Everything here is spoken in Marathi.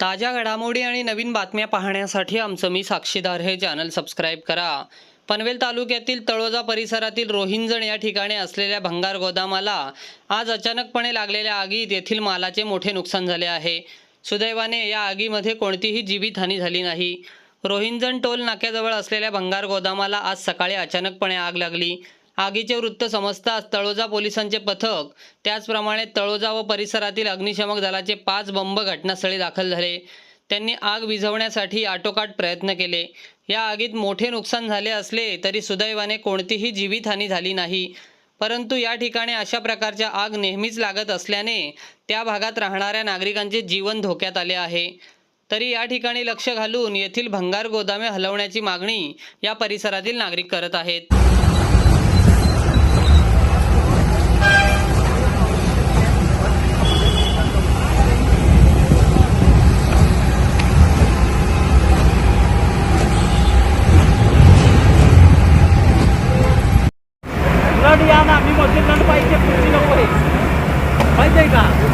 ताज्या घडामोडी आणि नवीन बातम्या पाहण्यासाठी आमचं मी साक्षीदार हे चॅनल सबस्क्राईब करा। पनवेल तालुक्यातील तळोजा परिसरातील रोहिंजण या ठिकाणी असलेल्या भंगार गोदामाला आज अचानकपणे लागलेल्या आगीत येथील मालाचे मोठे नुकसान झाले आहे। सुदैवाने या आगीमध्ये कोणतीही जीवितहानी झाली नाही। रोहिंजण टोल नाक्याजवळ असलेल्या भंगार गोदामाला आज सकाळी अचानकपणे आग लागली। आगीचे वृत्त समजताच तळोजा पोलिसांचे पथक, त्याचप्रमाणे तळोजा व परिसरातील अग्निशमक दलाचे 5 बंब घटनास्थळी दाखल झाले। त्यांनी आग विझवण्यासाठी आटोकाट प्रयत्न केले। या आगीत मोठे नुकसान झाले असले तरी सुदैवाने कोणतीही जीवितहानी झाली नाही। परंतु या ठिकाणी अशा प्रकारच्या आग नेहमीच लागत असल्याने त्या भागात राहणाऱ्या नागरिकांचे जीवन धोक्यात आले आहे। तरी या ठिकाणी लक्ष घालून येथील भंगार गोदामे हलवण्याची मागणी या परिसरातील नागरिक करत आहेत। या ना मी मशीन पाहिजे पुढची नको आहे माहिती आहे का।